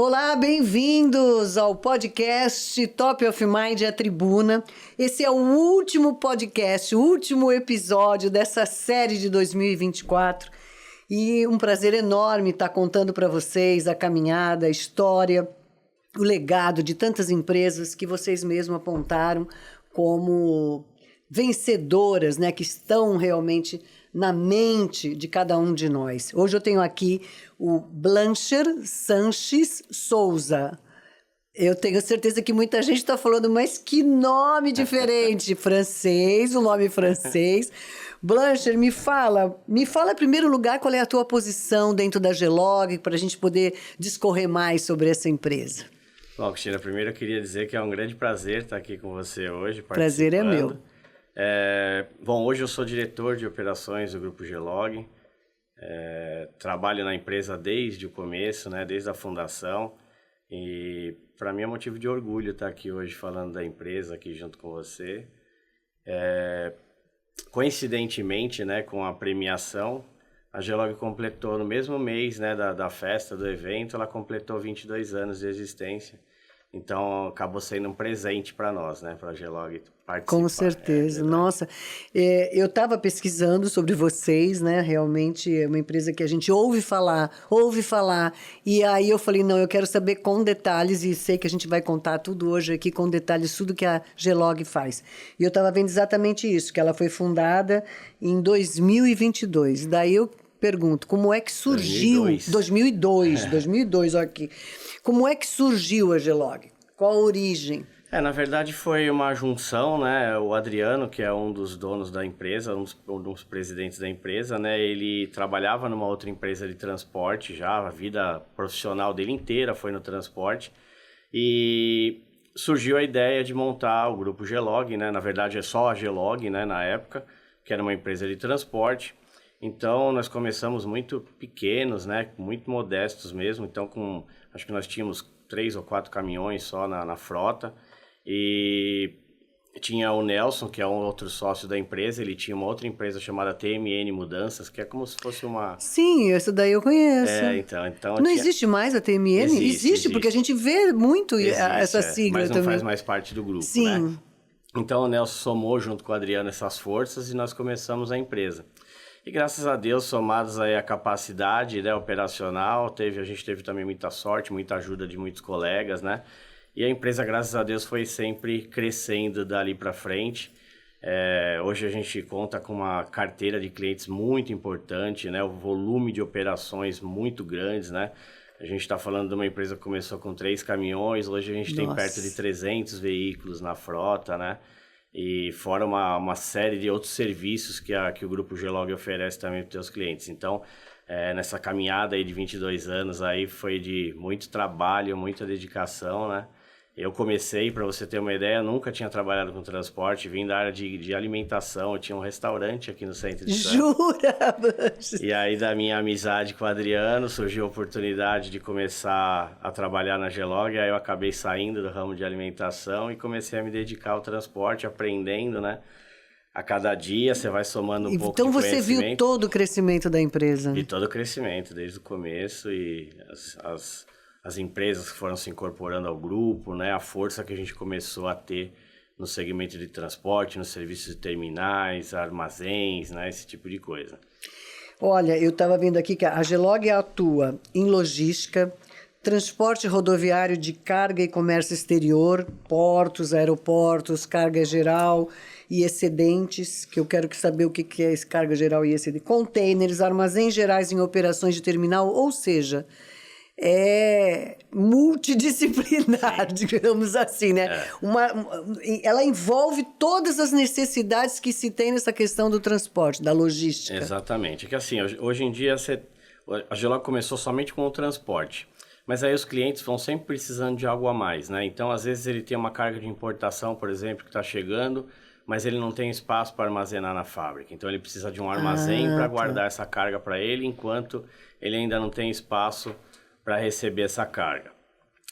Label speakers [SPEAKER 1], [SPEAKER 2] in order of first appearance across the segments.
[SPEAKER 1] Olá, bem-vindos ao podcast Top of Mind, a Tribuna. Esse é o último podcast, o último episódio dessa série de 2024. E um prazer enorme estar contando para vocês a caminhada, a história, o legado de tantas empresas que vocês mesmos apontaram como vencedoras, né, que estão realmente na mente de cada um de nós. Hoje eu tenho aqui o Blancher Sanches Souza. Eu tenho certeza que muita gente está falando, mas que nome diferente, francês, um nome francês. Blancher, me fala em primeiro lugar qual é a tua posição dentro da Gelog, para a gente poder discorrer mais sobre essa empresa.
[SPEAKER 2] Bom, Cristina, primeiro eu queria dizer que é um grande prazer estar aqui com você hoje, participando.
[SPEAKER 1] Prazer é meu.
[SPEAKER 2] Bom, hoje eu sou diretor de operações do Grupo Gelog, trabalho na empresa desde o começo, né, desde a fundação, e para mim é motivo de orgulho estar aqui hoje falando da empresa aqui junto com você. Coincidentemente, né, com a premiação, a Gelog completou no mesmo mês, né, da festa, do evento, ela completou 22 anos de existência. Então, acabou sendo um presente para nós, né? Para a Gelog participar.
[SPEAKER 1] Com certeza. Nossa, eu estava pesquisando sobre vocês, né? Realmente é uma empresa que a gente ouve falar. E aí eu falei, não, eu quero saber com detalhes e sei que a gente vai contar tudo hoje aqui com detalhes, tudo que a Gelog faz. E eu estava vendo exatamente isso, que ela foi fundada em 2022. Daí eu pergunto, como é que surgiu... 2002, olha aqui. Como é que surgiu a Gelog? Qual a origem?
[SPEAKER 2] Na verdade foi uma junção, né? O Adriano, que é um dos donos da empresa, um dos presidentes da empresa, né? Ele trabalhava numa outra empresa de transporte já, a vida profissional dele inteira foi no transporte. E surgiu a ideia de montar o Grupo Gelog, né? Na verdade é só a Gelog, né? Na época, que era uma empresa de transporte. Então, nós começamos muito pequenos, né? Muito modestos mesmo. Então, acho que nós tínhamos 3 ou 4 caminhões só na frota. E tinha o Nelson, que é um outro sócio da empresa. Ele tinha uma outra empresa chamada TMN Mudanças, que é como se fosse uma...
[SPEAKER 1] Sim, essa daí eu conheço.
[SPEAKER 2] Então
[SPEAKER 1] não existe mais a TMN? Existe, porque a gente vê muito essa sigla
[SPEAKER 2] mas não
[SPEAKER 1] também.
[SPEAKER 2] faz mais parte do grupo,
[SPEAKER 1] Sim.
[SPEAKER 2] Né? Então, o Nelson somou junto com o Adriano essas forças e nós começamos a empresa. E graças a Deus, somados aí a capacidade, né, operacional, a gente teve também muita sorte, muita ajuda de muitos colegas, né? E a empresa, graças a Deus, foi sempre crescendo dali para frente. Hoje a gente conta com uma carteira de clientes muito importante, né? O volume de operações muito grandes, né? A gente está falando de uma empresa que começou com 3 caminhões, hoje a gente tem perto de 300 veículos na frota, né? E fora uma série de outros serviços que o Grupo Gelog oferece também para os seus clientes. Então, nessa caminhada aí de 22 anos aí foi de muito trabalho, muita dedicação, né? Eu comecei, para você ter uma ideia, nunca tinha trabalhado com transporte, vim da área de alimentação, eu tinha um restaurante aqui no centro de Santos.
[SPEAKER 1] Jura?
[SPEAKER 2] E aí da minha amizade com o Adriano surgiu a oportunidade de começar a trabalhar na Gelog, aí eu acabei saindo do ramo de alimentação e comecei a me dedicar ao transporte, aprendendo, né? A cada dia você vai somando um pouco de conhecimento.
[SPEAKER 1] Então você viu todo o crescimento da empresa?
[SPEAKER 2] Vi todo o crescimento, desde o começo e as empresas que foram se incorporando ao grupo, né? A força que a gente começou a ter no segmento de transporte, nos serviços de terminais, armazéns, né? Esse tipo de coisa.
[SPEAKER 1] Olha, eu estava vendo aqui que a Gelog atua em logística, transporte rodoviário de carga e comércio exterior, portos, aeroportos, carga geral e excedentes, que eu quero saber o que é esse carga geral e excedente, containers, armazéns gerais em operações de terminal, ou seja... é multidisciplinar, digamos assim, né? Ela envolve todas as necessidades que se tem nessa questão do transporte, da logística.
[SPEAKER 2] Exatamente. É que assim, hoje em dia a Gelog começou somente com o transporte, mas aí os clientes vão sempre precisando de algo a mais, né? Então, às vezes ele tem uma carga de importação, por exemplo, que está chegando, mas ele não tem espaço para armazenar na fábrica. Então, ele precisa de um armazém para guardar essa carga para ele, enquanto ele ainda não tem espaço para receber essa carga.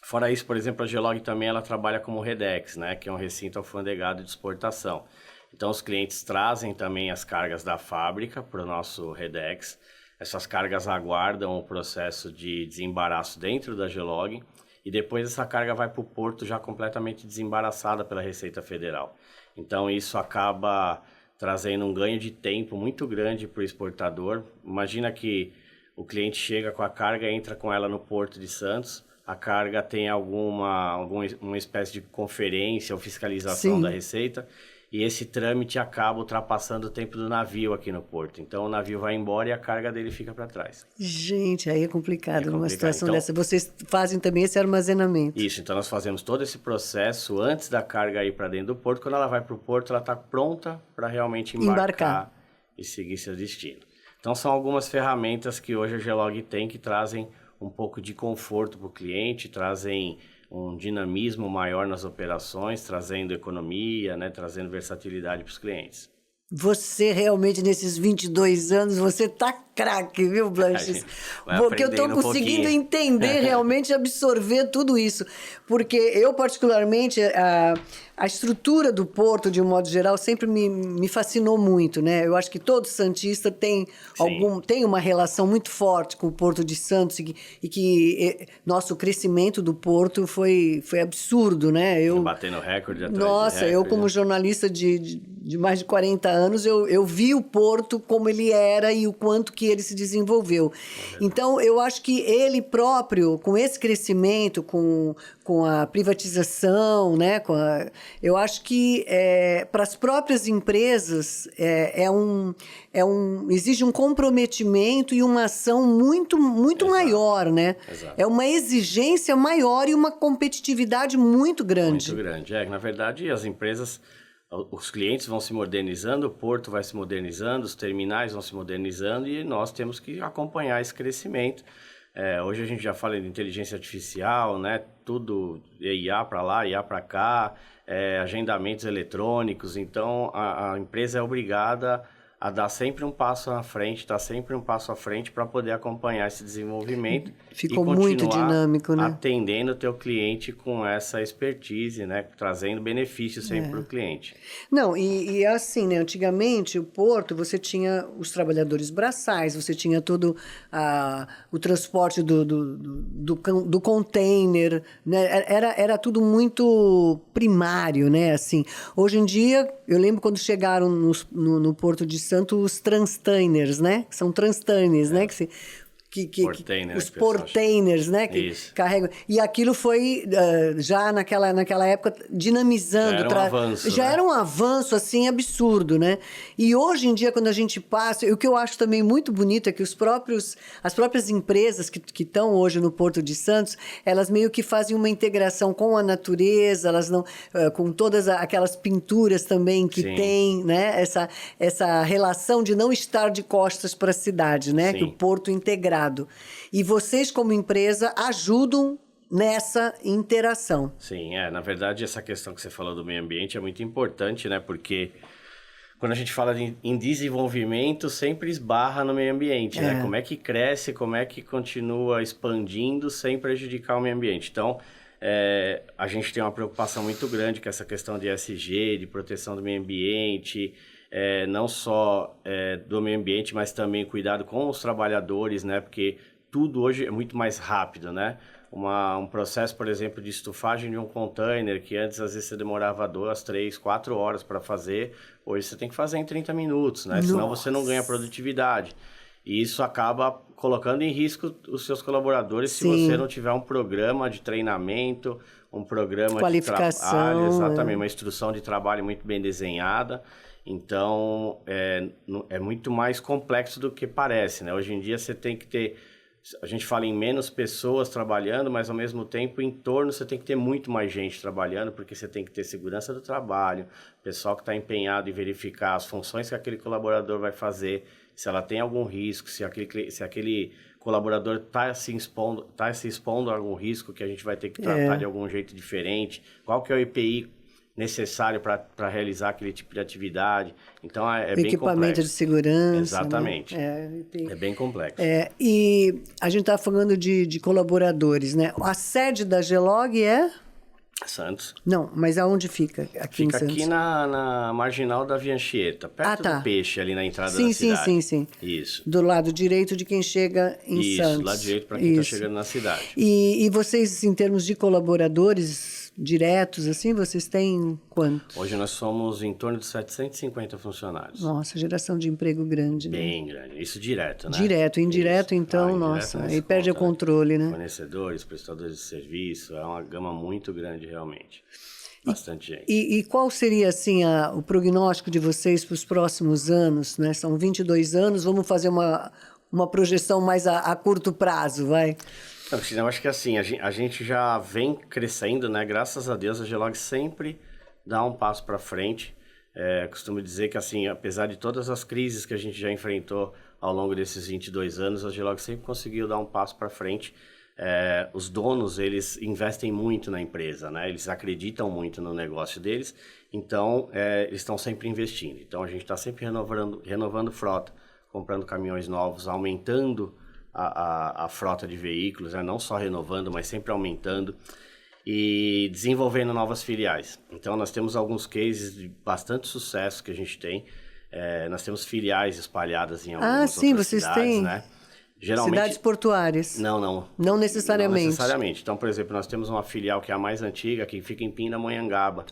[SPEAKER 2] Fora isso, por exemplo, a Gelog também ela trabalha como Redex, né, que é um recinto alfandegado de exportação. Então, os clientes trazem também as cargas da fábrica para o nosso Redex. Essas cargas aguardam o processo de desembaraço dentro da Gelog e depois essa carga vai para o porto já completamente desembaraçada pela Receita Federal. Então isso acaba trazendo um ganho de tempo muito grande para o exportador. Imagina que o cliente chega com a carga, entra com ela no Porto de Santos, a carga tem uma espécie de conferência ou fiscalização
[SPEAKER 1] Sim.
[SPEAKER 2] da Receita, e esse trâmite acaba ultrapassando o tempo do navio aqui no porto. Então o navio vai embora e a carga dele fica para trás.
[SPEAKER 1] Gente, aí é complicado numa
[SPEAKER 2] complicado.
[SPEAKER 1] situação
[SPEAKER 2] Então,
[SPEAKER 1] dessa. Vocês fazem também esse armazenamento.
[SPEAKER 2] Isso, então nós fazemos todo esse processo antes da carga ir para dentro do porto. Quando ela vai para o porto, ela está pronta para realmente embarcar e seguir seu destino. Então são algumas ferramentas que hoje a Gelog tem que trazem um pouco de conforto para o cliente, trazem um dinamismo maior nas operações, trazendo economia, né, trazendo versatilidade para os clientes.
[SPEAKER 1] Você realmente, nesses 22 anos, você tá craque, viu, Blanches? Porque eu tô conseguindo entender, realmente absorver tudo isso. Porque eu, particularmente, a estrutura do porto, de um modo geral, sempre me fascinou muito, né? Eu acho que todo santista tem uma relação muito forte com o Porto de Santos e que nosso crescimento do porto foi absurdo, né?
[SPEAKER 2] Batendo recorde atrás
[SPEAKER 1] Nossa,
[SPEAKER 2] de recorde,
[SPEAKER 1] eu como jornalista de mais de 40 anos, eu vi o porto como ele era e o quanto que ele se desenvolveu. Então, eu acho que ele próprio, com esse crescimento, com a privatização, né, eu acho que para as próprias empresas exige um comprometimento e uma ação muito maior, né?
[SPEAKER 2] Exato.
[SPEAKER 1] É uma exigência maior e uma competitividade muito grande.
[SPEAKER 2] Muito grande. Na verdade, as empresas, os clientes vão se modernizando, o porto vai se modernizando, os terminais vão se modernizando e nós temos que acompanhar esse crescimento. Hoje a gente já fala de inteligência artificial, né? Tudo IA para lá, IA para cá, agendamentos eletrônicos. Então, a empresa é obrigada a dar sempre um passo à frente, para poder acompanhar esse desenvolvimento.
[SPEAKER 1] Ficou muito dinâmico, né?
[SPEAKER 2] Atendendo o teu cliente com essa expertise, né? Trazendo benefícios sempre para o cliente.
[SPEAKER 1] Não, e assim, né? Antigamente, o porto, você tinha os trabalhadores braçais, você tinha todo o transporte do container, né? Era tudo muito primário, né? Assim, hoje em dia, eu lembro quando chegaram no Porto de Santos os transtainers, né? São transtainers, né? Os portainers, né? Que carregam. E aquilo foi já naquela época dinamizando.
[SPEAKER 2] Já era um avanço.
[SPEAKER 1] Já era um avanço, assim, absurdo, né? E hoje em dia, quando a gente passa... O que eu acho também muito bonito é que as próprias empresas que estão hoje no Porto de Santos, elas meio que fazem uma integração com a natureza, elas não... com todas aquelas pinturas também que tem, né? Essa relação de não estar de costas para a cidade, né?
[SPEAKER 2] Sim.
[SPEAKER 1] Que o Porto integrado. E vocês, como empresa, ajudam nessa interação.
[SPEAKER 2] Sim, na verdade, essa questão que você falou do meio ambiente é muito importante, né? Porque quando a gente fala em desenvolvimento, sempre esbarra no meio ambiente, né? Como é que cresce, como é que continua expandindo sem prejudicar o meio ambiente. Então, a gente tem uma preocupação muito grande com essa questão de ESG, de proteção do meio ambiente, não só do meio ambiente, mas também cuidado com os trabalhadores, né? Porque tudo hoje é muito mais rápido, né? Um processo, por exemplo, de estufagem de um container, que antes às vezes você demorava 2, 3, 4 horas para fazer, hoje você tem que fazer em 30 minutos, né?
[SPEAKER 1] Nossa.
[SPEAKER 2] Senão você não ganha produtividade. E isso acaba colocando em risco os seus colaboradores se você não tiver um programa de treinamento, um programa
[SPEAKER 1] qualificação,
[SPEAKER 2] de trabalho, exatamente, uma instrução de trabalho muito bem desenhada. Então, é muito mais complexo do que parece, né? Hoje em dia você tem que ter... A gente fala em menos pessoas trabalhando, mas ao mesmo tempo, em torno, você tem que ter muito mais gente trabalhando, porque você tem que ter segurança do trabalho, pessoal que está empenhado em verificar as funções que aquele colaborador vai fazer, se ela tem algum risco, se aquele colaborador está se expondo a algum risco que a gente vai ter que tratar de algum jeito diferente, qual que é o EPI necessário para realizar aquele tipo de atividade. Então, bem complexo.
[SPEAKER 1] Equipamento de segurança.
[SPEAKER 2] Exatamente.
[SPEAKER 1] Né?
[SPEAKER 2] É bem complexo.
[SPEAKER 1] E a gente está falando de colaboradores, né? A sede da Gelog é?
[SPEAKER 2] Santos.
[SPEAKER 1] Não, mas aonde fica? Aqui em
[SPEAKER 2] Fica
[SPEAKER 1] Santos?
[SPEAKER 2] aqui na marginal da Via Anchieta, perto
[SPEAKER 1] tá.
[SPEAKER 2] do Peixe, ali na entrada
[SPEAKER 1] Sim,
[SPEAKER 2] da cidade.
[SPEAKER 1] sim.
[SPEAKER 2] Isso.
[SPEAKER 1] Do lado direito de quem chega em Santos.
[SPEAKER 2] Isso, lado direito para quem está chegando na cidade.
[SPEAKER 1] E vocês, em termos de colaboradores diretos, assim, vocês têm quantos?
[SPEAKER 2] Hoje nós somos em torno de 750 funcionários.
[SPEAKER 1] Nossa, geração de emprego grande, né?
[SPEAKER 2] Bem grande. Isso direto, né?
[SPEAKER 1] Direto, indireto,
[SPEAKER 2] Isso.
[SPEAKER 1] então,
[SPEAKER 2] Indireto
[SPEAKER 1] nossa,
[SPEAKER 2] nesse
[SPEAKER 1] aí perde o
[SPEAKER 2] conta, né?
[SPEAKER 1] controle, né?
[SPEAKER 2] Fornecedores, prestadores de serviço, é uma gama muito grande realmente. Bastante gente.
[SPEAKER 1] E qual seria, assim, o prognóstico de vocês para os próximos anos, né? São 22 anos, vamos fazer uma projeção mais a curto prazo, vai?
[SPEAKER 2] Não, Cristina, eu acho que assim, a gente já vem crescendo, né? Graças a Deus, a Gelog sempre dá um passo para frente. Costumo dizer que, assim, apesar de todas as crises que a gente já enfrentou ao longo desses 22 anos, a Gelog sempre conseguiu dar um passo para frente. Os donos, eles investem muito na empresa, né? Eles acreditam muito no negócio deles, então eles estão sempre investindo. Então a gente está sempre renovando frota, comprando caminhões novos, aumentando a frota de veículos, né? Não só renovando, mas sempre aumentando e desenvolvendo novas filiais. Então nós temos alguns cases de bastante sucesso que a gente tem. Nós temos filiais espalhadas em algumas outras
[SPEAKER 1] vocês
[SPEAKER 2] cidades,
[SPEAKER 1] têm.
[SPEAKER 2] né? Geralmente,
[SPEAKER 1] Cidades portuárias?
[SPEAKER 2] Não.
[SPEAKER 1] Não necessariamente?
[SPEAKER 2] Não necessariamente. Então, por exemplo, nós temos uma filial que é a mais antiga, que fica em Pindamonhangaba.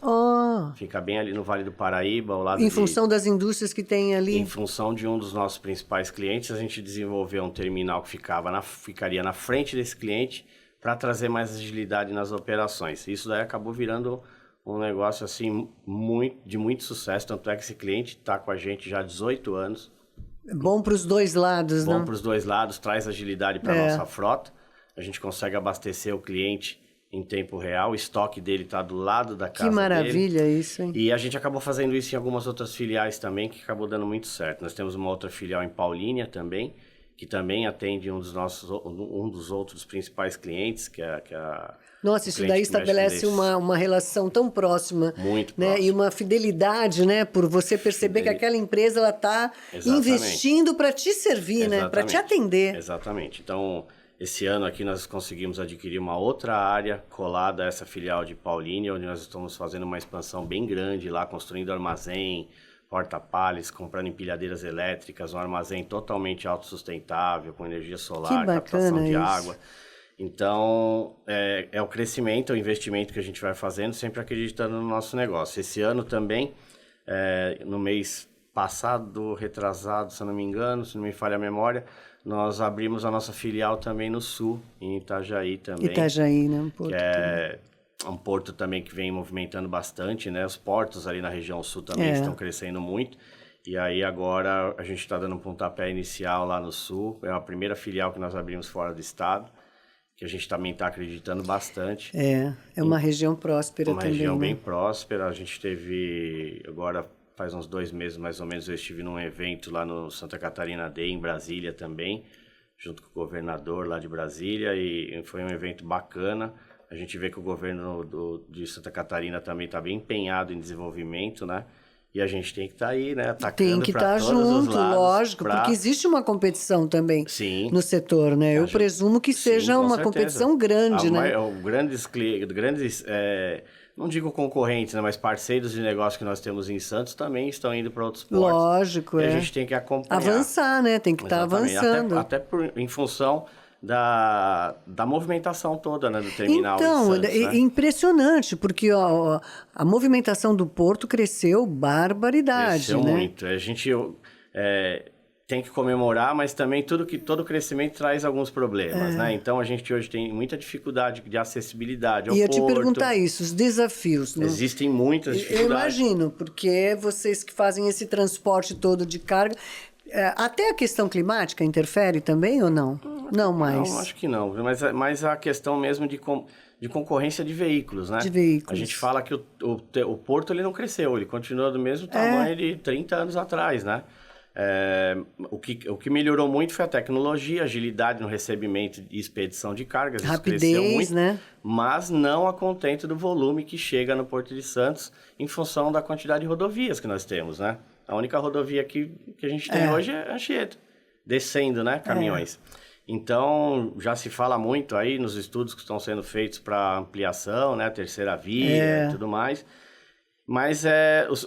[SPEAKER 2] Fica bem ali no Vale do Paraíba, ao lado
[SPEAKER 1] Em função das indústrias que tem ali?
[SPEAKER 2] Em função de um dos nossos principais clientes, a gente desenvolveu um terminal que ficaria na frente desse cliente para trazer mais agilidade nas operações. Isso daí acabou virando um negócio assim de muito sucesso, tanto é que esse cliente está com a gente já há 18 anos.
[SPEAKER 1] Bom para os dois lados, né?
[SPEAKER 2] Bom para os dois lados, traz agilidade para a nossa frota. A gente consegue abastecer o cliente em tempo real, o estoque dele está do lado da casa dele.
[SPEAKER 1] Que maravilha isso, hein?
[SPEAKER 2] E a gente acabou fazendo isso em algumas outras filiais também, que acabou dando muito certo. Nós temos uma outra filial em Paulínia também, que também atende um dos outros principais clientes, que é a...
[SPEAKER 1] Nossa, isso daí estabelece uma relação tão próxima.
[SPEAKER 2] Muito
[SPEAKER 1] né?
[SPEAKER 2] próxima.
[SPEAKER 1] E uma fidelidade, né? Por você perceber que aquela empresa ela está investindo para te servir, né? Para te atender.
[SPEAKER 2] Exatamente. Então, esse ano aqui nós conseguimos adquirir uma outra área colada a essa filial de Paulínia, onde nós estamos fazendo uma expansão bem grande lá, construindo armazém, porta-palets, comprando empilhadeiras elétricas, um armazém totalmente autossustentável, com energia solar, captação de água. Então, é o crescimento, o investimento que a gente vai fazendo, sempre acreditando no nosso negócio. Esse ano também, no mês passado, retrasado, se eu não me engano, se não me falha a memória, nós abrimos a nossa filial também no Sul, em Itajaí também.
[SPEAKER 1] Itajaí, né?
[SPEAKER 2] Que é um porto também que vem movimentando bastante, né? Os portos ali na região Sul também estão crescendo muito. E aí agora a gente está dando um pontapé inicial lá no Sul. É a primeira filial que nós abrimos fora do estado, que a gente também está acreditando bastante.
[SPEAKER 1] É uma região próspera também,
[SPEAKER 2] uma região
[SPEAKER 1] né?
[SPEAKER 2] bem próspera. A gente teve, agora faz uns 2 meses mais ou menos, eu estive num evento lá no Santa Catarina Day, em Brasília também, junto com o governador lá de Brasília, e foi um evento bacana. A gente vê que o governo de Santa Catarina também está bem empenhado em desenvolvimento, né? E a gente tem que estar aí, né?
[SPEAKER 1] Tem que estar junto, lógico, porque existe uma competição também no setor, né? Eu presumo que seja uma competição grande, né?
[SPEAKER 2] Grandes não digo concorrentes, né? Mas parceiros de negócio que nós temos em Santos também estão indo para outros portos.
[SPEAKER 1] Lógico,
[SPEAKER 2] e a gente tem que acompanhar.
[SPEAKER 1] Avançar, né? Tem que estar avançando.
[SPEAKER 2] Até em função da movimentação toda, né, do terminal
[SPEAKER 1] então,
[SPEAKER 2] em Santos, né?
[SPEAKER 1] Impressionante, porque a movimentação do porto cresceu barbaridade,
[SPEAKER 2] cresceu
[SPEAKER 1] né?
[SPEAKER 2] muito. A gente tem que comemorar, mas também todo crescimento traz alguns problemas, né? Então, a gente hoje tem muita dificuldade de acessibilidade ao porto.
[SPEAKER 1] Ia te perguntar isso, os desafios. Não?
[SPEAKER 2] Existem muitas dificuldades.
[SPEAKER 1] Eu imagino, porque vocês que fazem esse transporte todo de carga... Até a questão climática interfere também ou não? Não mais.
[SPEAKER 2] Não, acho que não. Mas a questão mesmo de concorrência de veículos, né?
[SPEAKER 1] De veículos.
[SPEAKER 2] A gente fala que o porto ele não cresceu, ele continua do mesmo tamanho de 30 anos atrás, né? O que melhorou muito foi a tecnologia, a agilidade no recebimento e expedição de cargas.
[SPEAKER 1] Rapidez,
[SPEAKER 2] isso cresceu muito,
[SPEAKER 1] né?
[SPEAKER 2] Mas não a contento do volume que chega no Porto de Santos em função da quantidade de rodovias que nós temos, né? A única rodovia que a gente tem hoje é Anchieta, descendo, né, caminhões. Então, já se fala muito aí nos estudos que estão sendo feitos para ampliação, né? Terceira via e tudo mais. Mas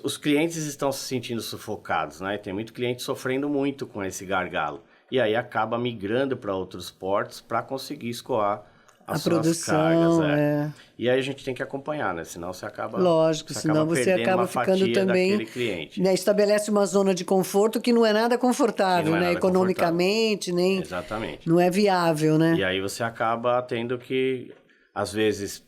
[SPEAKER 2] os clientes estão se sentindo sufocados, né? Tem muito cliente sofrendo muito com esse gargalo. E aí acaba migrando para outros portos para conseguir escoar as suas cargas. E aí a gente tem que acompanhar, né? Senão você acaba...
[SPEAKER 1] Lógico, senão você acaba ficando também...
[SPEAKER 2] cliente.
[SPEAKER 1] Né, estabelece uma zona de conforto que não é nada confortável, né? Economicamente, nem...
[SPEAKER 2] Exatamente.
[SPEAKER 1] Não é viável, né?
[SPEAKER 2] E aí você acaba tendo que, às vezes,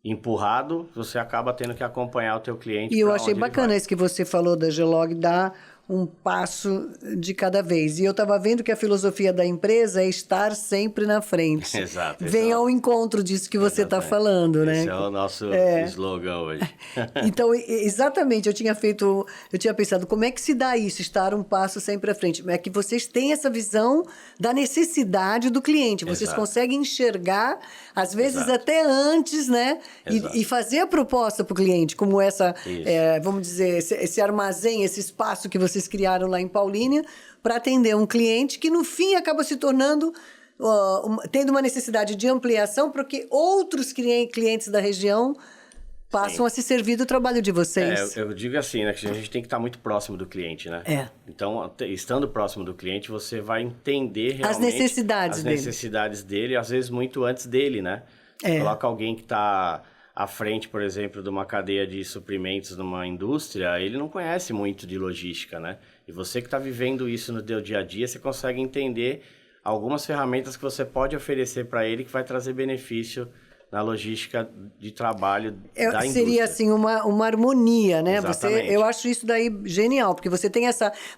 [SPEAKER 2] empurrado, você acaba tendo que acompanhar o teu cliente.
[SPEAKER 1] E eu achei bacana isso que você falou da Gelog, dar um passo de cada vez. E eu estava vendo que a filosofia da empresa é estar sempre na frente.
[SPEAKER 2] Exato.
[SPEAKER 1] Vem ao encontro disso que você está falando, né?
[SPEAKER 2] Esse é o nosso slogan hoje.
[SPEAKER 1] Então, exatamente, eu tinha pensado, como é que se dá isso, estar um passo sempre à frente? É que vocês têm essa visão da necessidade do cliente. Vocês conseguem enxergar, às vezes até antes, né? E fazer a proposta para o cliente, como essa, vamos dizer, esse armazém, esse espaço que vocês criaram lá em Paulínia, para atender um cliente que, no fim, acaba se tornando... tendo uma necessidade de ampliação, porque outros clientes da região passam a se servir do trabalho de vocês.
[SPEAKER 2] Eu digo assim, né, que a gente tem que estar muito próximo do cliente, né? Então, estando próximo do cliente, você vai entender realmente
[SPEAKER 1] as
[SPEAKER 2] necessidades dele, às vezes muito antes dele, né? Você coloca alguém que está à frente, por exemplo, de uma cadeia de suprimentos numa indústria, ele não conhece muito de logística, né? E você que está vivendo isso no teu dia a dia, você consegue entender algumas ferramentas que você pode oferecer para ele que vai trazer benefício na logística de trabalho da indústria.
[SPEAKER 1] Seria assim uma harmonia, né?
[SPEAKER 2] Exatamente.
[SPEAKER 1] Eu acho isso daí genial, porque você tem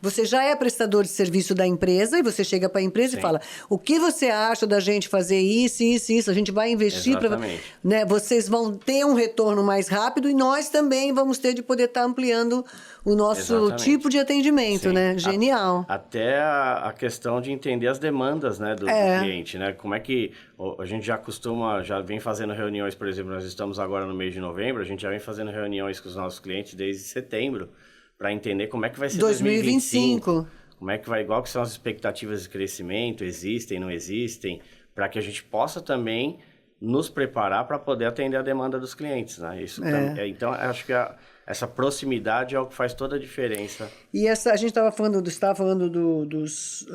[SPEAKER 1] você já é prestador de serviço da empresa e você chega para a empresa e fala: o que você acha da gente fazer isso, isso, isso? A gente vai investir para, né? Vocês vão ter um retorno mais rápido e nós também vamos ter de poder estar ampliando o nosso tipo de atendimento, né? Genial.
[SPEAKER 2] Até a questão de entender as demandas, né, do cliente, né? Como é que a gente já vem fazendo reuniões, por exemplo, nós estamos agora no mês de novembro, a gente já vem fazendo reuniões com os nossos clientes desde setembro, para entender como é que vai ser 2025. Como é que vai, igual que são as expectativas de crescimento, existem, não existem, para que a gente possa também nos preparar para poder atender a demanda dos clientes, né? Então, acho que essa proximidade é o que faz toda a diferença.
[SPEAKER 1] E a gente estava falando dos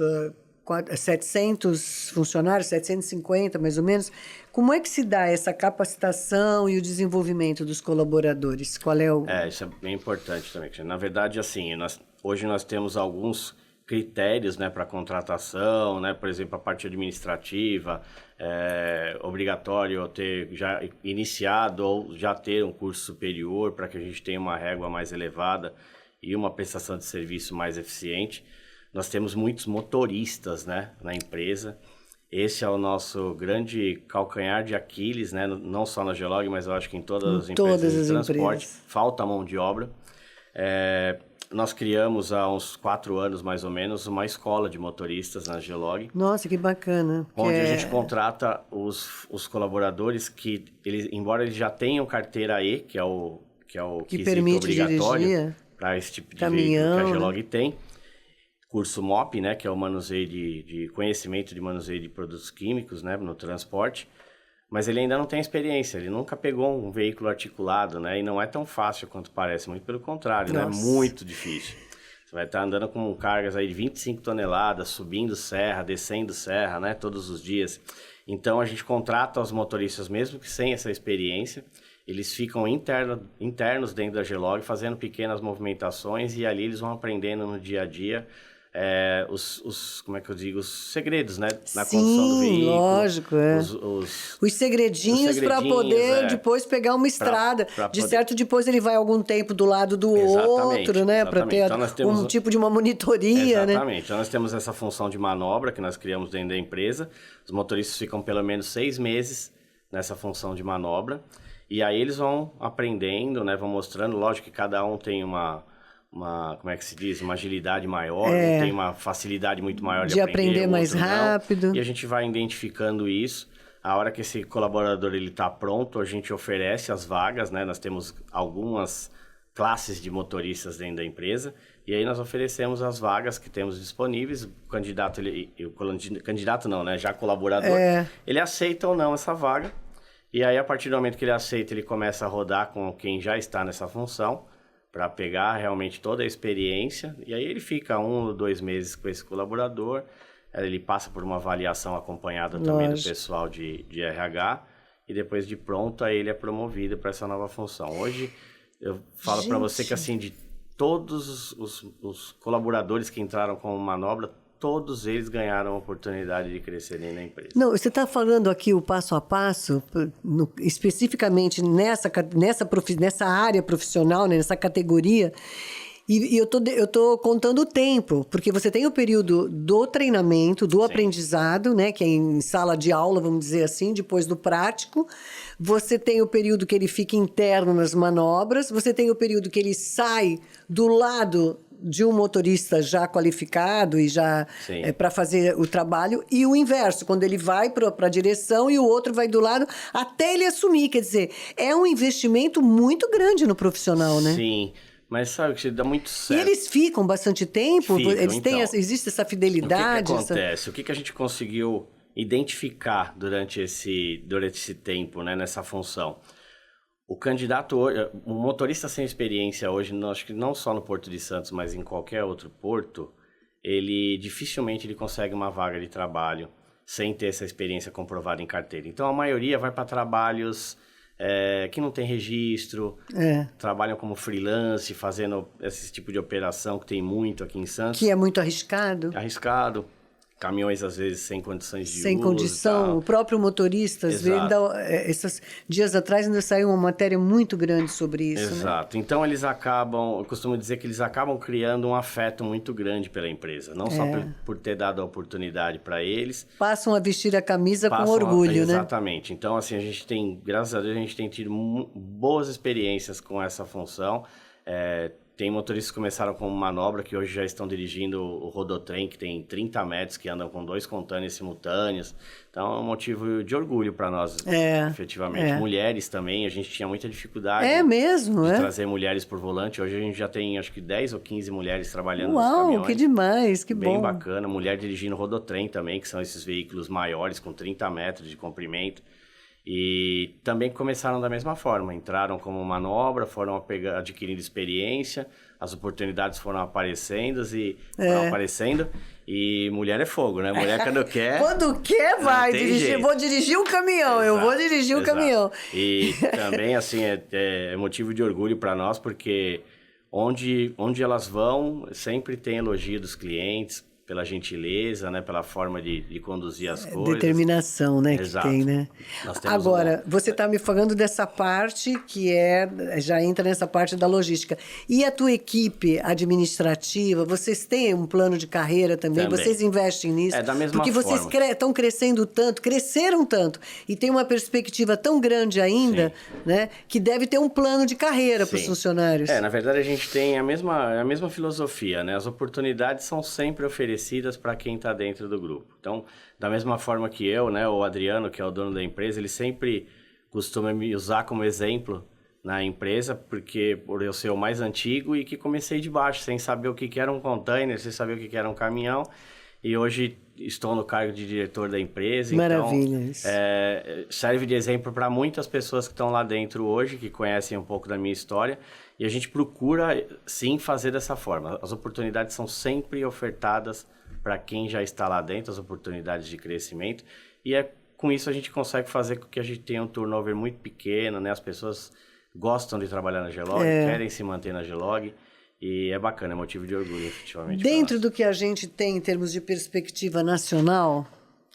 [SPEAKER 1] 700 funcionários, 750 mais ou menos. Como é que se dá essa capacitação e o desenvolvimento dos colaboradores? Qual é o...
[SPEAKER 2] Isso é bem importante também. Na verdade, assim, hoje nós temos alguns critérios, né, para contratação, né? Por exemplo, a parte administrativa, obrigatório ter já iniciado ou já ter um curso superior para que a gente tenha uma régua mais elevada e uma prestação de serviço mais eficiente. Nós temos muitos motoristas, né, na empresa. Esse é o nosso grande calcanhar de Aquiles, né? Não só na Gelog, mas eu acho que em todas as empresas de transporte. Falta mão de obra. Nós criamos há uns 4 anos, mais ou menos, uma escola de motoristas na Gelog.
[SPEAKER 1] Nossa, que bacana.
[SPEAKER 2] Onde a gente contrata os colaboradores que, embora eles já tenham carteira E, que é o
[SPEAKER 1] que permite
[SPEAKER 2] obrigatório para esse tipo de veículo que a Gelog tem. Curso MOP, né, que é o manuseio de conhecimento de manuseio de produtos químicos, né, no transporte, mas ele ainda não tem experiência, ele nunca pegou um veículo articulado, né, e não é tão fácil quanto parece, muito pelo contrário, né, é muito difícil. Você vai estar andando com cargas aí de 25 toneladas, subindo serra, descendo serra, né, todos os dias. Então a gente contrata os motoristas, mesmo que sem essa experiência, eles ficam internos dentro da Gelog, fazendo pequenas movimentações e ali eles vão aprendendo no dia a dia como é que eu digo, os segredos, né, na condução do veículo.
[SPEAKER 1] Lógico, os segredinhos para poder depois pegar uma estrada. De certo, depois ele vai algum tempo do lado do outro, né, para ter então, um tipo de uma monitoria, né?
[SPEAKER 2] Exatamente. Então nós temos essa função de manobra que nós criamos dentro da empresa. Os motoristas ficam pelo menos 6 meses nessa função de manobra. E aí eles vão aprendendo, né, vão mostrando, lógico que cada um tem uma como é que se diz, uma agilidade maior, tem uma facilidade muito maior de
[SPEAKER 1] aprender mais rápido.
[SPEAKER 2] E a gente vai identificando isso. A hora que esse colaborador ele está pronto, a gente oferece as vagas, né? Nós temos algumas classes de motoristas dentro da empresa E aí nós oferecemos as vagas que temos disponíveis. O candidato, candidato não, né? Já colaborador, ele aceita ou não essa vaga. E aí, a partir do momento que ele aceita, ele começa a rodar com quem já está nessa função, para pegar realmente toda a experiência. E aí ele fica 1 ou 2 meses com esse colaborador, ele passa por uma avaliação acompanhada também do pessoal de RH, e depois de pronto, aí ele é promovido para essa nova função. Hoje, eu falo para você que assim, de todos os colaboradores que entraram com manobra, todos eles ganharam a oportunidade de crescerem na empresa.
[SPEAKER 1] Não, você está falando aqui o passo a passo, especificamente nessa área profissional, né, nessa categoria, e eu tô contando o tempo, porque você tem o período do treinamento, do aprendizado, né, que é em sala de aula, vamos dizer assim, depois do prático. Você tem o período que ele fica interno nas manobras, você tem o período que ele sai do lado de um motorista já qualificado e já para fazer o trabalho, e o inverso, quando ele vai para a direção e o outro vai do lado até ele assumir. Quer dizer, é um investimento muito grande no profissional, né?
[SPEAKER 2] Sim, mas sabe que dá muito certo.
[SPEAKER 1] E eles ficam bastante tempo?
[SPEAKER 2] Ficam,
[SPEAKER 1] Existe essa fidelidade?
[SPEAKER 2] O que acontece? O que a gente conseguiu identificar durante esse tempo, né, nessa função? O candidato, o motorista sem experiência hoje, acho que não só no Porto de Santos, mas em qualquer outro porto, ele dificilmente consegue uma vaga de trabalho sem ter essa experiência comprovada em carteira. Então, a maioria vai para trabalhos que não tem registro, trabalham como freelance, fazendo esse tipo de operação que tem muito aqui em Santos.
[SPEAKER 1] Que é muito arriscado.
[SPEAKER 2] Arriscado. Caminhões, às vezes, sem condições de uso.
[SPEAKER 1] Sem condição. O próprio motorista, às vezes, esses dias atrás ainda saiu uma matéria muito grande sobre isso.
[SPEAKER 2] Exato. Né? Então, eu costumo dizer que eles acabam criando um afeto muito grande pela empresa. Não só por ter dado a oportunidade para eles.
[SPEAKER 1] Passam a vestir a camisa com orgulho, né?
[SPEAKER 2] Exatamente. Então, assim, graças a Deus, a gente tem tido boas experiências com essa função. Tem motoristas que começaram com manobra, que hoje já estão dirigindo o rodotrem, que tem 30 metros, que andam com 2 contâneos simultâneos. Então, é um motivo de orgulho para nós, efetivamente. Mulheres também, a gente tinha muita dificuldade de trazer mulheres por volante. Hoje a gente já tem, acho que 10 ou 15 mulheres trabalhando nos caminhões.
[SPEAKER 1] Uau, que demais, que bom.
[SPEAKER 2] Bem bacana. Mulher dirigindo rodotrem também, que são esses veículos maiores, com 30 metros de comprimento. E também começaram da mesma forma, entraram como manobra, foram adquirindo experiência, as oportunidades foram aparecendo e mulher é fogo, né? Mulher quando quer...
[SPEAKER 1] Quando quer vai dirigir, vou dirigir um caminhão, eu vou dirigir um caminhão.
[SPEAKER 2] E também, assim, é motivo de orgulho para nós, porque onde elas vão, sempre tem elogio dos clientes, pela gentileza, né? Pela forma de conduzir as coisas.
[SPEAKER 1] Determinação, né?
[SPEAKER 2] Exato.
[SPEAKER 1] Que tem, né? Agora, você está me falando dessa parte que já entra nessa parte da logística. E a tua equipe administrativa, vocês têm um plano de carreira também? Vocês investem nisso?
[SPEAKER 2] Da mesma
[SPEAKER 1] forma. Porque vocês estão crescendo tanto, cresceram tanto, e tem uma perspectiva tão grande ainda, né? Que deve ter um plano de carreira para os funcionários.
[SPEAKER 2] Na verdade, a gente tem a mesma filosofia, né? As oportunidades são sempre oferecidas para quem está dentro do grupo. Então, da mesma forma que eu, né, o Adriano, que é o dono da empresa, ele sempre costuma me usar como exemplo na empresa, porque por eu ser o mais antigo e que comecei de baixo, sem saber o que era um container, sem saber o que era um caminhão, e hoje estou no cargo de diretor da empresa.
[SPEAKER 1] Maravilha.
[SPEAKER 2] Então, serve de exemplo para muitas pessoas que estão lá dentro hoje, que conhecem um pouco da minha história, e a gente procura, sim, fazer dessa forma. As oportunidades são sempre ofertadas para quem já está lá dentro, as oportunidades de crescimento, e com isso a gente consegue fazer com que a gente tenha um turnover muito pequeno, né? As pessoas gostam de trabalhar na Gelog, querem se manter na Gelog, e é bacana, é motivo de orgulho, efetivamente.
[SPEAKER 1] Dentro do que a gente tem em termos de perspectiva nacional,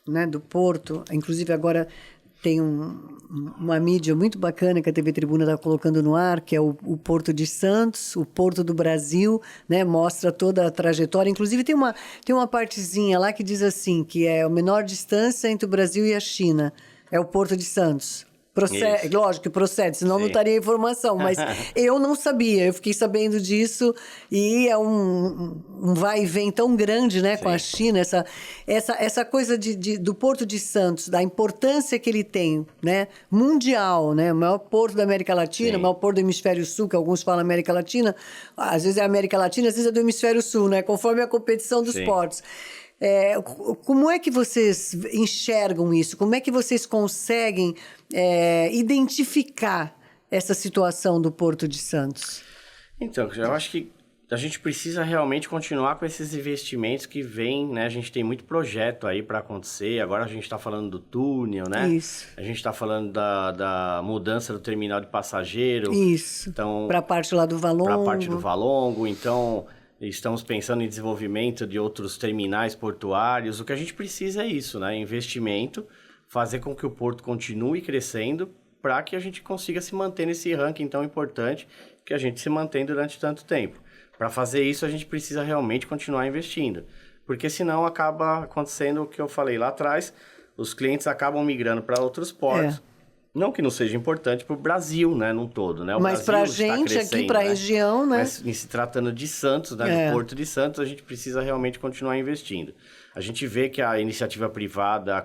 [SPEAKER 1] né, do Porto, inclusive agora tem uma mídia muito bacana que a TV Tribuna está colocando no ar, que é o Porto de Santos, o Porto do Brasil, né? Mostra toda a trajetória. Inclusive tem uma partezinha lá que diz assim, que é a menor distância entre o Brasil e a China. É o Porto de Santos. Procede, lógico que procede, senão não
[SPEAKER 2] Sim.
[SPEAKER 1] estaria informação, mas eu não sabia, eu fiquei sabendo disso e é um vai e vem tão grande, né, com a China, essa coisa do Porto de Santos, da importância que ele tem, né, mundial, né, o maior porto da América Latina,
[SPEAKER 2] Sim.
[SPEAKER 1] o maior porto do Hemisfério Sul, que alguns falam América Latina, às vezes é América Latina, às vezes é do Hemisfério Sul, né, conforme a competição dos
[SPEAKER 2] Sim.
[SPEAKER 1] portos. Como é que vocês enxergam isso? Como é que vocês conseguem identificar essa situação do Porto de Santos?
[SPEAKER 2] Então, eu acho que a gente precisa realmente continuar com esses investimentos que vêm, né? A gente tem muito projeto aí para acontecer. Agora a gente está falando do túnel, né?
[SPEAKER 1] Isso.
[SPEAKER 2] A gente está falando da mudança do terminal de passageiro.
[SPEAKER 1] Isso.
[SPEAKER 2] Então,
[SPEAKER 1] para a parte lá do Valongo.
[SPEAKER 2] para a parte do Valongo. Então, estamos pensando em desenvolvimento de outros terminais portuários. O que a gente precisa é isso, né? Investimento, fazer com que o porto continue crescendo para que a gente consiga se manter nesse ranking tão importante que a gente se mantém durante tanto tempo. Para fazer isso, a gente precisa realmente continuar investindo, porque senão acaba acontecendo o que eu falei lá atrás, os clientes acabam migrando para outros portos. Não que não seja importante para o Brasil, né, num todo, né?
[SPEAKER 1] Mas para a gente aqui, para a região, né?
[SPEAKER 2] Mas em se tratando de Santos, né, do Porto de Santos, a gente precisa realmente continuar investindo. A gente vê que a iniciativa privada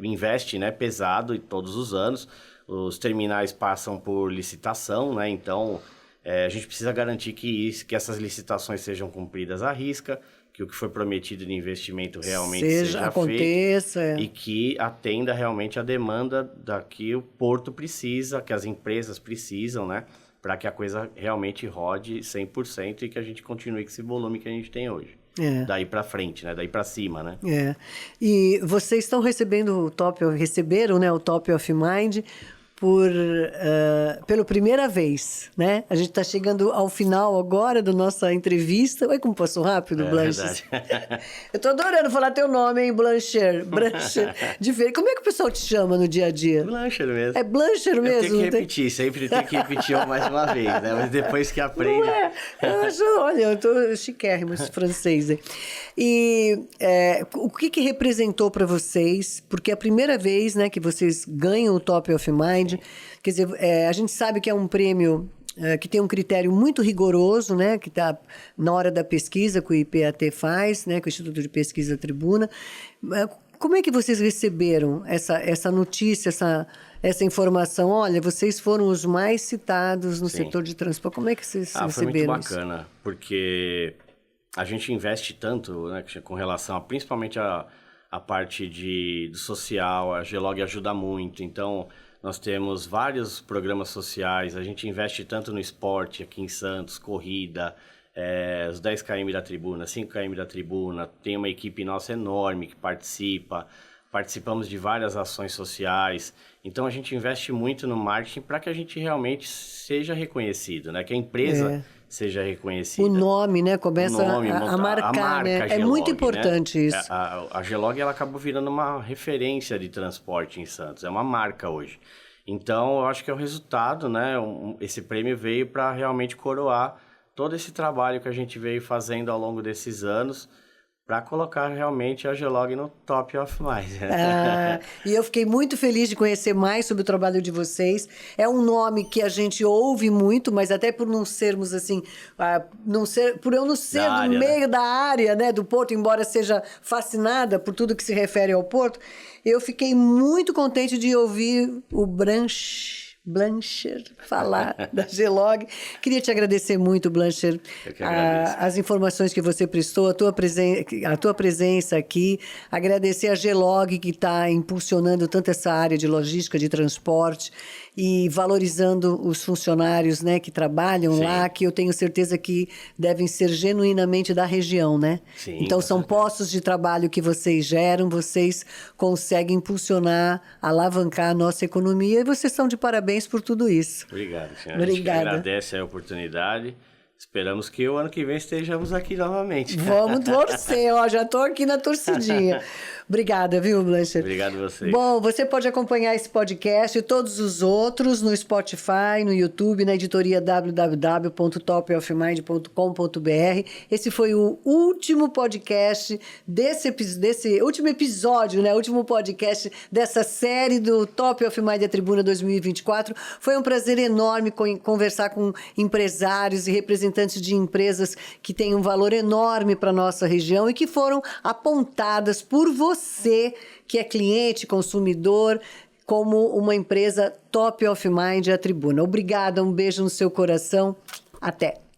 [SPEAKER 2] investe, né, pesado todos os anos. Os terminais passam por licitação, né? Então, a gente precisa garantir que essas licitações sejam cumpridas à risca, que o que foi prometido de investimento realmente seja
[SPEAKER 1] aconteça,
[SPEAKER 2] feito e que atenda realmente a demanda da que o porto precisa, que as empresas precisam, né? Para que a coisa realmente rode 100% e que a gente continue com esse volume que a gente tem hoje. Daí para frente, né? Daí para cima, né?
[SPEAKER 1] E vocês estão recebendo receberam, né, o Top of Mind pela primeira vez, né? A gente está chegando ao final agora da nossa entrevista. Olha como passou rápido, Blanche. Eu estou adorando falar teu nome, hein, Blancher. Diferente. Como é que o pessoal te chama no dia a dia?
[SPEAKER 2] Blancher mesmo.
[SPEAKER 1] É Blancher mesmo?
[SPEAKER 2] Eu tenho que repetir, sempre tenho que repetir mais uma vez, né? Mas depois que aprende...
[SPEAKER 1] Não é? Olha, eu estou chiquérrimo esse francês aí. E o que representou para vocês? Porque é a primeira vez, né, que vocês ganham o Top of Mind. Quer dizer, a gente sabe que é um prêmio que tem um critério muito rigoroso, né, que está na hora da pesquisa que o IPAT faz, né, que o Instituto de Pesquisa Tribuna. Como é que vocês receberam essa notícia, essa informação? Olha, vocês foram os mais citados no setor de transporte. Como é que vocês receberam
[SPEAKER 2] foi muito
[SPEAKER 1] isso?
[SPEAKER 2] bacana, porque a gente investe tanto, né, com relação principalmente a parte do social, a Gelog ajuda muito, então... Nós temos vários programas sociais, a gente investe tanto no esporte aqui em Santos, corrida, os 10 km da tribuna, 5 km da tribuna, tem uma equipe nossa enorme que participamos de várias ações sociais, então a gente investe muito no marketing para que a gente realmente seja reconhecido, né? Que a empresa seja reconhecida.
[SPEAKER 1] O nome, né? Começa a marcar, né?
[SPEAKER 2] Gelog,
[SPEAKER 1] é muito importante, né? Isso.
[SPEAKER 2] A Gelog, ela acabou virando uma referência de transporte em Santos, é uma marca hoje. Então, eu acho que é o resultado, né? Esse prêmio veio para realmente coroar todo esse trabalho que a gente veio fazendo ao longo desses anos para colocar realmente a Gelog no Top of Mind.
[SPEAKER 1] E eu fiquei muito feliz de conhecer mais sobre o trabalho de vocês. É um nome que a gente ouve muito, mas até por não sermos assim, por eu não ser no meio da área, né, do Porto, embora seja fascinada por tudo que se refere ao Porto, eu fiquei muito contente de ouvir o Blancher falar da Gelog. Queria te agradecer muito, Blancher, as informações que você prestou, a tua presença aqui, agradecer a Gelog que está impulsionando tanto essa área de logística, de transporte e valorizando os funcionários, né, que trabalham lá, que eu tenho certeza que devem ser genuinamente da região, né?
[SPEAKER 2] Sim,
[SPEAKER 1] então são postos de trabalho que vocês geram, vocês conseguem impulsionar, alavancar a nossa economia e vocês são de parabéns por tudo isso.
[SPEAKER 2] Obrigado, senhora.
[SPEAKER 1] Obrigada.
[SPEAKER 2] A gente agradece a oportunidade. Esperamos que o ano que vem estejamos aqui novamente.
[SPEAKER 1] Vamos torcer, já estou aqui na torcidinha. Obrigada, viu, Blanchard?
[SPEAKER 2] Obrigado a você.
[SPEAKER 1] Bom, você pode acompanhar esse podcast e todos os outros no Spotify, no YouTube, na editoria www.topofmind.com.br. Esse foi o último podcast desse último episódio, né? Último podcast dessa série do Top of Mind da Tribuna 2024. Foi um prazer enorme conversar com empresários e representantes de empresas que têm um valor enorme para a nossa região e que foram apontadas por você, que é cliente, consumidor, como uma empresa top of mind, a Tribuna. Obrigada, um beijo no seu coração. Até!